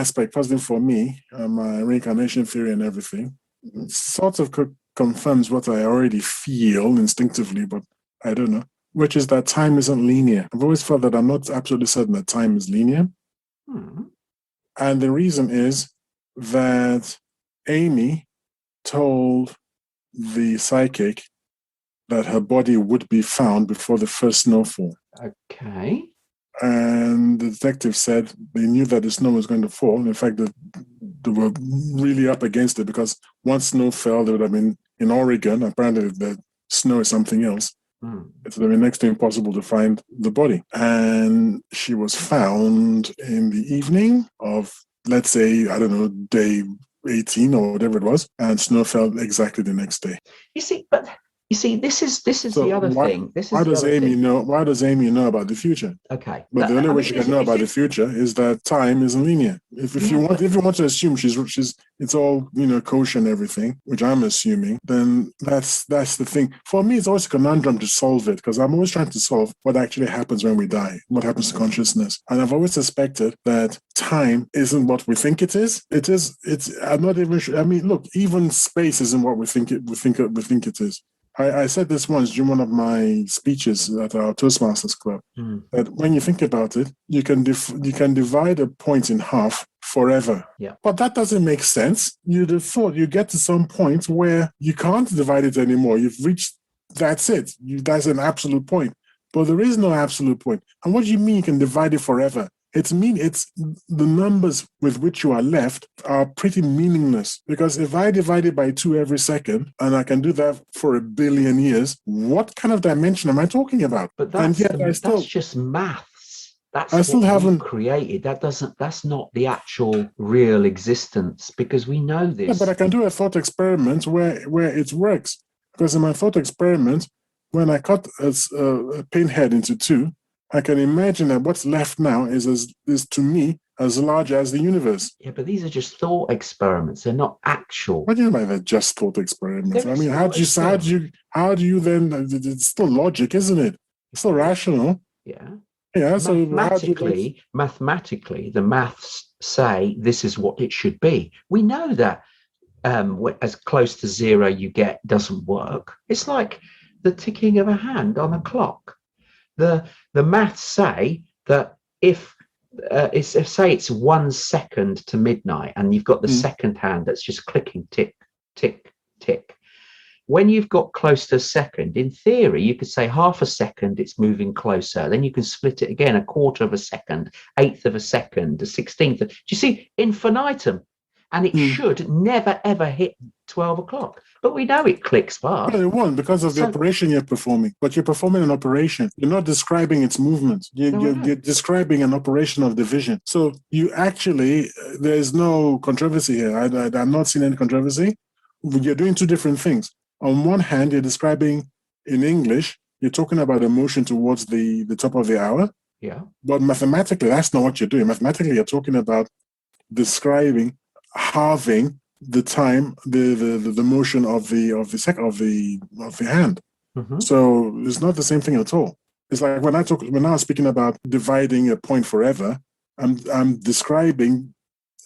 S3: for me, my reincarnation theory and everything. It sort of confirms what I already feel instinctively, but I don't know, which is that time isn't linear. I've always felt that I'm not absolutely certain that time is linear. And the reason is that Amy told the psychic that her body would be found before the first snowfall.
S1: Okay.
S3: And the detective said they knew that the snow was going to fall. In fact, they were really up against it, because once snow fell, they would have been in Oregon. Apparently, the snow is something else. It would have been next to impossible to find the body. And she was found in the evening of, let's say, I don't know, day 18 or whatever it was, and snow fell exactly the next day.
S1: You see, but You see, this is
S3: So
S1: the other
S3: why,
S1: thing. This
S3: why
S1: is the
S3: does
S1: other
S3: Amy
S1: thing.
S3: know? Why does Amy know about the future?
S1: Okay.
S3: But the only
S1: I
S3: way
S1: mean,
S3: she can know about the future is that time isn't linear. If you want to assume she's it's all kosher and everything, which I'm assuming, then that's the thing. For me, it's always a conundrum to solve it because I'm always trying to solve what actually happens when we die, what happens to consciousness, and I've always suspected that time isn't what we think it is. It is. It's. I'm not even sure. I mean, look, even space isn't what we think it is. I said this once during one of my speeches at our Toastmasters Club, that when you think about it, you can divide a point in half forever.
S1: Yeah.
S3: But that doesn't make sense. You'd have thought you get to some point where you can't divide it anymore. You've reached, that's it. That's an absolute point. But there is no absolute point. And what do you mean you can divide it forever? It's the numbers with which you are left are pretty meaningless, because if I divide it by 2 every second and I can do that for 1 billion years, what kind of dimension am I talking about?
S1: But that's just maths. That's what we created. That's not the actual real existence, because we know this.
S3: Yeah, but I can do a thought experiment where it works. Because in my thought experiment, when I cut a pinhead into 2, I can imagine that what's left now is to me as large as the universe.
S1: Yeah, but these are just thought experiments. They're not actual.
S3: What do you mean by that? Just thought experiments? I mean, how do you then? It's still logic, isn't it? It's still rational.
S1: Yeah.
S3: Yeah. So
S1: mathematically, the maths say this is what it should be. We know that as close to 0 you get doesn't work. It's like the ticking of a hand on a clock. The maths say that if it's 1 second to midnight and you've got the second hand that's just clicking tick, tick, tick. When you've got close to a second, in theory, you could say half a second, it's moving closer. Then you can split it again, 1/4 of a second, 1/8 of a second, 1/16. Do you see? Infinitum. And it should never, ever hit 12 o'clock. But we know it clicks past.
S3: Well, it won't, because of the operation you're performing. But you're performing an operation. You're not describing its movement. You're describing an operation of division. So you actually, there's no controversy here. I'm not seeing any controversy. You're doing 2 different things. On one hand, you're describing in English, you're talking about a motion towards the top of the hour.
S1: Yeah.
S3: But mathematically, that's not what you're doing. Mathematically, you're talking about describing halving the time, the motion of the hand. So it's not the same thing at all. It's like when I was speaking about dividing a point forever, I'm describing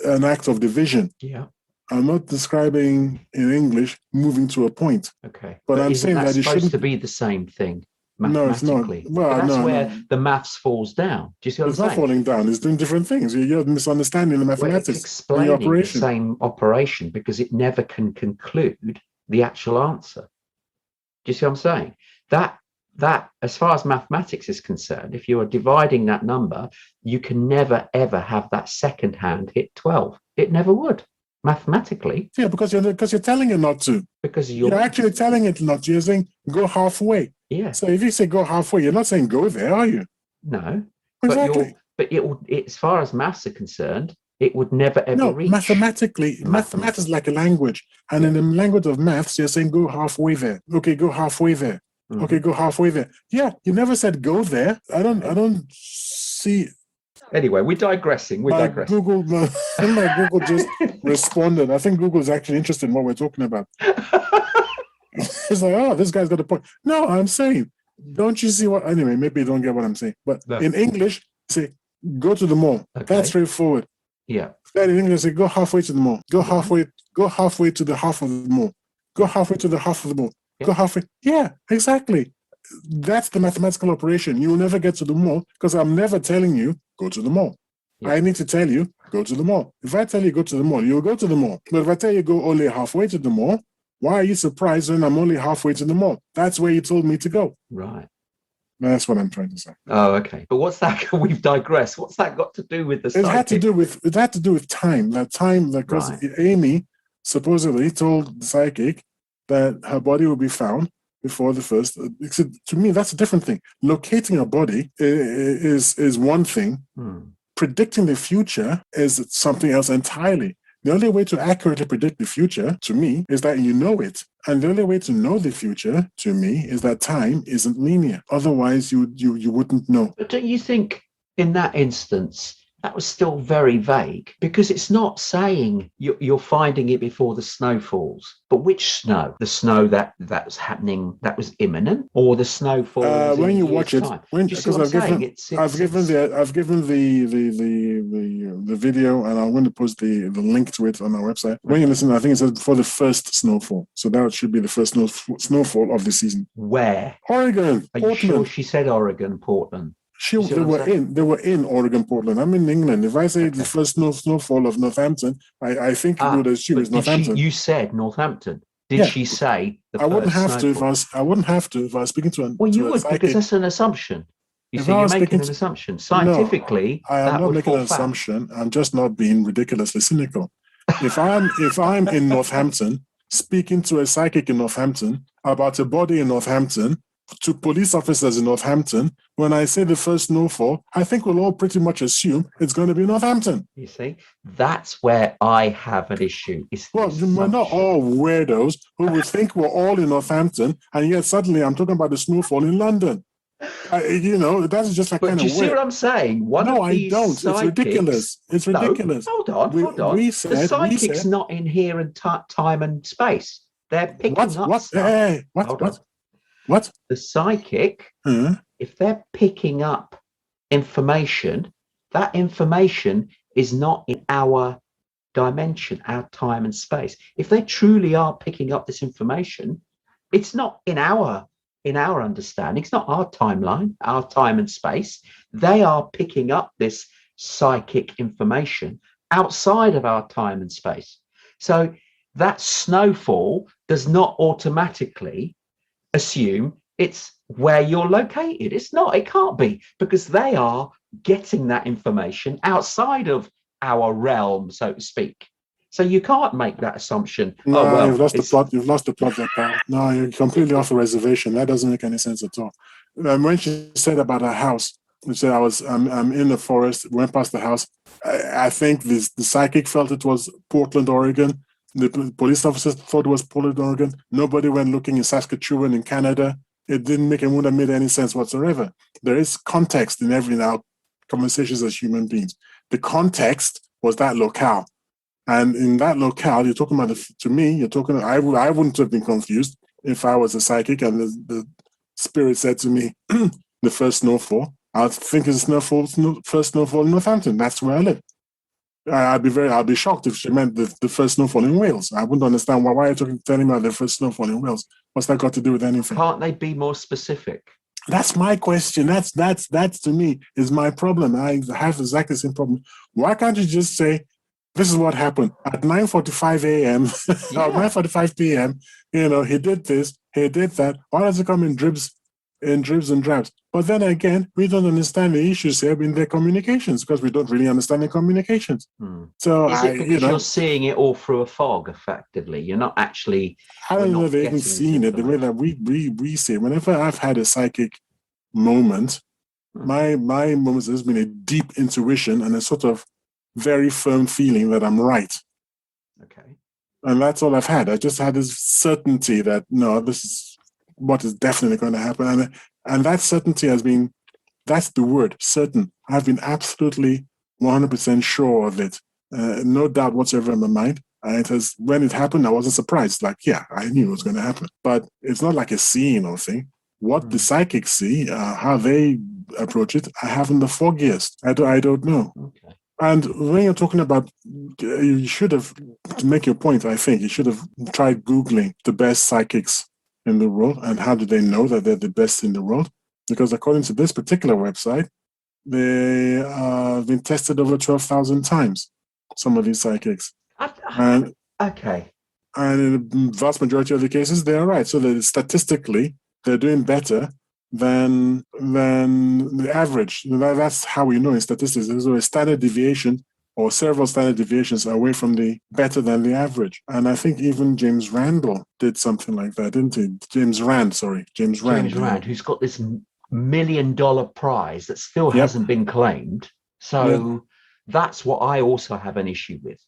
S3: an act of division.
S1: Yeah.
S3: I'm not describing in English moving to a point.
S1: Okay.
S3: But I'm saying that it shouldn't
S1: to be the same thing.
S3: No, it's not. Well,
S1: that's where the maths falls down. Do you see what I'm saying?
S3: It's not falling down. It's doing different things. You're misunderstanding the mathematics.
S1: It's explaining the same operation because it never can conclude the actual answer. Do you see what I'm saying? That, as far as mathematics is concerned, if you are dividing that number, you can never, ever have that second hand hit 12. It never would. Mathematically.
S3: Yeah, because you're telling it not to.
S1: Because
S3: you're actually telling it not to. You're saying go halfway.
S1: Yeah.
S3: So if you say go halfway, you're not saying go there, are you?
S1: No.
S3: Exactly.
S1: But as far as maths are concerned, it would never ever reach.
S3: Mathematically, mathematics is like a language. And in the language of maths, you're saying go halfway there. Okay, go halfway there. Okay, go halfway there. Yeah, you never said go there. I don't see.
S1: Anyway, we're digressing.
S3: My Google just responded. I think Google is actually interested in what we're talking about. It's like, oh, this guy's got a point. No, I'm saying, don't you see what? Anyway, maybe you don't get what I'm saying. But in English, say, go to the mall. Okay. That's straightforward.
S1: Yeah.
S3: Then in English, say, go halfway to the mall. Go halfway to the half of the mall. Go halfway to the half of the mall. Yeah. Go halfway. Yeah, exactly. That's the mathematical operation. You will never get to the mall because I'm never telling you, go to the mall. Yeah. I need to tell you, go to the mall. If I tell you go to the mall, you'll go to the mall. But if I tell you go only halfway to the mall, why are you surprised when I'm only halfway to the mall? That's where you told me to go.
S1: Right.
S3: That's what I'm trying to say.
S1: Oh, okay. But what's that? We've digressed. What's that got to do with the psychic?
S3: It had to do with time. That time, because Amy supposedly told the psychic that her body would be found before the first. To me, that's a different thing. Locating a body is one thing. Predicting the future is something else entirely. The only way to accurately predict the future, to me, is that you know it. And the only way to know the future, to me, is that time isn't linear. Otherwise, you wouldn't know.
S1: But don't you think in that instance, that was still very vague? Because it's not saying you're finding it before the snow falls. But which snow? The snow that was happening, that was imminent, or the snow falls in
S3: When
S1: a
S3: you
S1: year's
S3: watch it,
S1: time? Do you see what I'm saying?
S3: I've given the video, and I'm going to post the link to it on our website. When you listen, I think it says before the first snowfall, so that should be the first snowfall of the season.
S1: Where?
S3: Oregon.
S1: Are
S3: Portland.
S1: you sure she said Oregon, Portland?
S3: They were in Oregon, Portland. I'm in England. If I say the first snowfall of Northampton, I think you would assume it's Northampton.
S1: You said Northampton. Did she say the
S3: I wouldn't
S1: first
S3: have
S1: snowfall?
S3: I wouldn't have to if I was speaking to
S1: Well, you
S3: a
S1: would,
S3: psychic.
S1: because that's an assumption. You see, you're making an assumption. Scientifically,
S3: I am not making an assumption. I'm just not being ridiculously cynical. If I'm in Northampton speaking to a psychic in Northampton about a body in Northampton, to police officers in Northampton, when I say the first snowfall, I think we'll all pretty much assume it's going to be Northampton.
S1: You see, that's where I have an issue.
S3: Well, we're not all weirdos who would think we're all in Northampton, and yet suddenly I'm talking about the snowfall in London. That's just like kind of weird.
S1: But you see what I'm saying?
S3: No, I don't. It's ridiculous. It's ridiculous.
S1: No, hold on. The psychic's not in here in time and space. They're picking up stuff.
S3: Hey, what?
S1: The psychic, if they're picking up information, that information is not in our dimension, our time and space. If they truly are picking up this information, it's not in our understanding. It's not our timeline, our time and space. They are picking up this psychic information outside of our time and space. So that snowfall does not automatically assume it's where you're located. It's not. It can't be, because they are getting that information outside of our realm, so to speak. So you can't make that assumption.
S3: No, you've lost the plot. You've lost the plot there, pal. No, you're completely off the reservation. That doesn't make any sense at all. When she said about her house, she said I'm in the forest, went past the house. I think the psychic felt it was Portland, Oregon. The police officers thought it was Portland, Oregon. Nobody went looking in Saskatchewan in Canada. It wouldn't have made any sense whatsoever. There is context in every now conversations as human beings. The context was that locale. And in that locale, you're talking about, I wouldn't have been confused if I was a psychic and the spirit said to me, the first snowfall, I think it's first snowfall in Northampton. That's where I live. I'd be shocked if she meant the first snowfall in Wales. I wouldn't understand why are you telling me about the first snowfall in Wales? What's that got to do with anything?
S1: Can't they be more specific?
S3: That's my question. That's to me is my problem. I have exactly the same problem. Why can't you just say, this is what happened at 9:45 a.m. or 9:45 p.m. He did this, he did that. Why does it come in dribs and drabs? But then again, we don't understand the issues here in their communications because we don't really understand their communications. So
S1: is it because you're seeing it all through a fog, effectively? You're not actually.
S3: I don't know if they're even seeing it the way that we see it. Whenever I've had a psychic moment, my moments has been a deep intuition and a sort of very firm feeling that I'm right.
S1: Okay.
S3: And that's all I've had. I just had this certainty that, no, this is what is definitely going to happen. And that certainty that's the word, certain. I've been absolutely 100% sure of it. No doubt whatsoever in my mind. When it happened, I wasn't surprised. Like, yeah, I knew it was going to happen. But it's not like a seeing or thing. What the psychics see, how they approach it, I haven't the foggiest. I don't know.
S1: Okay.
S3: And when you're talking about, you should have, to make your point, I think, you should have tried Googling the best psychics in the world and how do they know that they're the best in the world? Because according to this particular website, they have been tested over 12,000 times, some of these psychics.
S1: Okay.
S3: And in the vast majority of the cases, they are right. So statistically, they're doing better than the average. That's how we know in statistics. There's a standard deviation or several standard deviations away from the better than the average. And I think even James Randall did something like that, didn't he? James Rand, who's
S1: got this $1 million prize that still hasn't been claimed. So that's what I also have an issue with.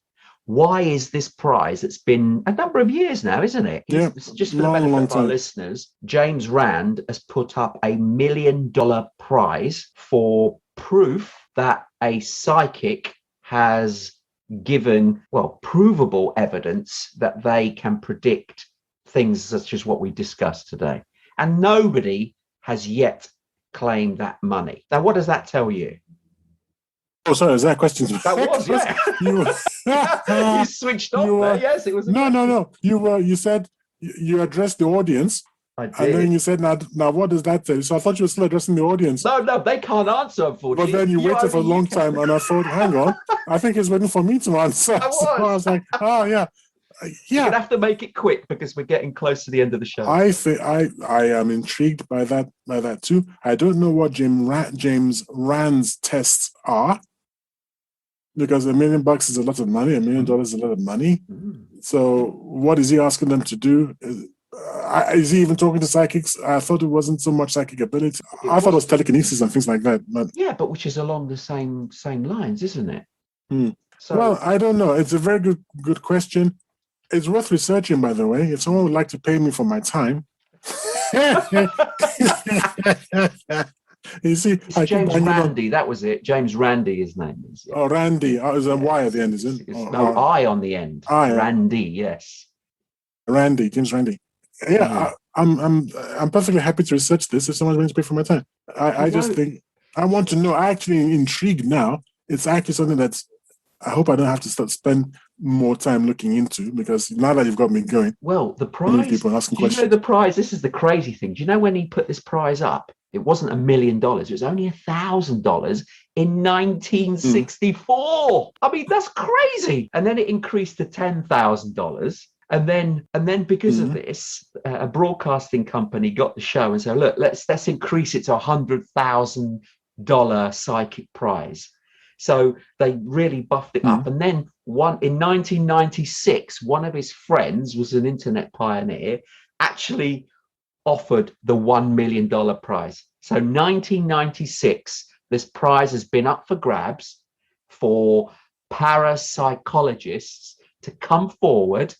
S1: why is this prize? It's been a number of years now, isn't it?
S3: Yeah,
S1: just for the benefit of our listeners, James Rand has put up $1 million prize for proof that a psychic has given, well, provable evidence that they can predict things such as what we discussed today. And nobody has yet claimed that money. Now, what does that tell you?
S3: Oh, sorry, is that a question?
S1: That was, yeah. You switched off there. Yes, it was.
S3: No. You said you addressed the audience.
S1: I did.
S3: And then you said, now what does that say? So I thought you were still addressing the audience.
S1: No, they can't answer, unfortunately.
S3: But then you waited for a long time, and I thought, hang on, I think he's waiting for me to answer. So I was like, oh, yeah.
S1: You're gonna have to make it quick because we're getting close to the end of the show.
S3: I think I am intrigued by that too. I don't know what James Rand's tests are, because $1 million is a lot of money. $1 million is a lot of money. So what is he asking them to do? Is he even talking to psychics? I thought it wasn't so much psychic ability. I thought it was telekinesis and things like that. But
S1: yeah, but which is along the same lines, isn't it?
S3: So, well, I don't know. It's a very good question. It's worth researching, by the way. If someone would like to pay me for my time. You see,
S1: James Randi, that was it. James Randi, his name is.
S3: Yeah. Oh, Randy. Oh, there's a Y at the end, is it?
S1: No, I on the end. Randy, yes.
S3: Randy, James Randi. Yeah, I'm perfectly happy to research this if someone's going to pay for my time. I just think I want to know. I'm actually intrigued now. It's actually something that's. I hope I don't have to spend more time looking into, because now that you've got me going.
S1: Well, the prize.
S3: People asking questions.
S1: You know the prize? This is the crazy thing. Do you know when he put this prize up? It wasn't $1 million. It was only $1,000 in 1964. I mean, that's crazy. And then it increased to $10,000. And then because of this, a broadcasting company got the show and said, look, let's increase it to $100,000 psychic prize. So they really buffed it up. And then in 1996, one of his friends was an internet pioneer, actually offered the $1 million prize. So 1996, this prize has been up for grabs for parapsychologists to come forward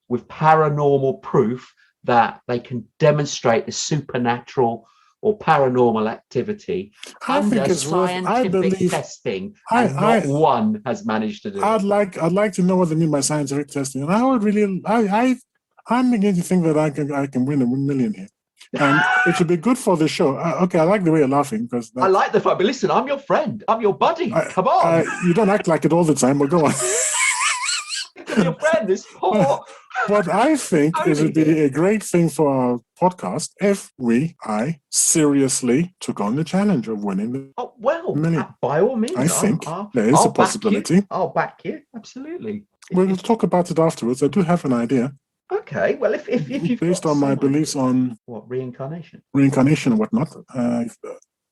S1: with paranormal proof that they can demonstrate the supernatural or paranormal activity under scientific testing, and not one has managed to do it.
S3: I'd like to know what they mean by scientific testing, and I would really, I'm beginning to think that I can win $1 million here, and it should be good for the show. Okay, I like the way you're laughing, because
S1: I like the fact. But listen, I'm your friend, I'm your buddy. Come on,
S3: you don't act like it all the time, but go on.
S1: Your friend is poor.
S3: What I think it would be a great thing for our podcast if I seriously took on the challenge of winning the $1 million.
S1: By all means.
S3: I think there is a possibility.
S1: I'll back you, absolutely.
S3: We'll talk about it afterwards. I do have an idea.
S1: Okay, well, if you
S3: based on my beliefs on
S1: what, reincarnation
S3: and whatnot.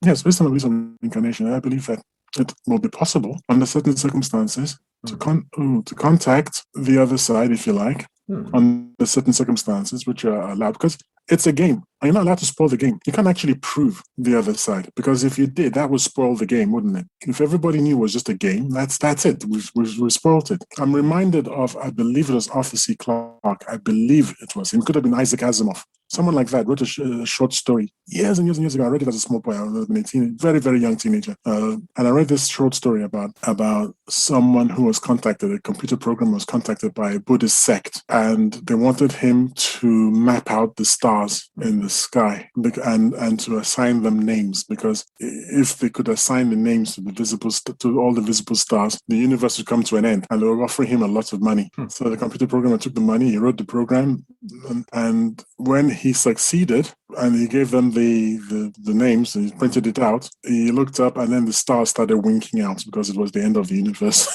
S3: Yes, based on my beliefs on reincarnation, I believe that it will be possible under certain circumstances to contact the other side, if you like, under certain circumstances which are allowed, because it's a game. You're not allowed to spoil the game. You can't actually prove the other side, because if you did, that would spoil the game, wouldn't it? If everybody knew it was just a game, that's it. We spoiled it. I'm reminded of, I believe it was Arthur C. Clarke. I believe it was. It could have been Isaac Asimov. Someone like that wrote a short story years and years and years ago. I read it as a small boy. I was a very, very young teenager. And I read this short story about someone who was contacted, a computer program was contacted by a Buddhist sect, and they wanted him to map out the stars in the sky and to assign them names, because if they could assign the names to all the visible stars, the universe would come to an end, and they were offering him a lot of money. So the computer programmer took the money, he wrote the program, and when he succeeded and he gave them the names, he printed it out, he looked up, and then the stars started winking out because it was the end of the universe.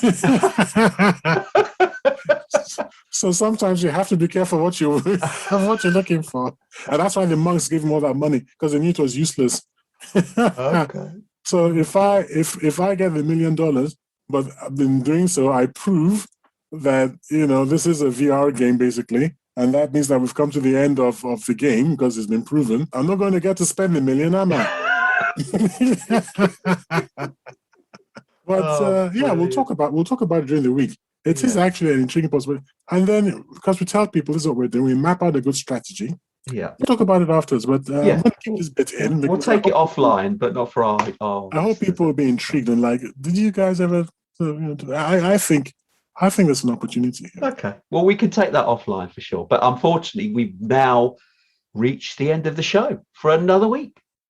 S3: So sometimes you have to be careful what you're looking for, and that's why the monks gave him all that money, because they knew it was useless.
S1: Okay.
S3: So if I get the $1 million, but in doing so, I prove that this is a VR game basically, and that means that we've come to the end of the game because it's been proven. I'm not going to get to spend the $1 million, am I? But we'll talk about it during the week. It is actually an intriguing possibility. And then, because we tell people this is what we're doing, we map out a good strategy.
S1: Yeah.
S3: We'll talk about it afterwards, but I'm going to keep this bit in.
S1: We'll
S3: Because
S1: take it offline, but not for our
S3: I hope people will be intrigued and like, did you guys ever? I think there's an opportunity here.
S1: Okay. Well, we can take that offline for sure. But unfortunately, we've now reached the end of the show for another week.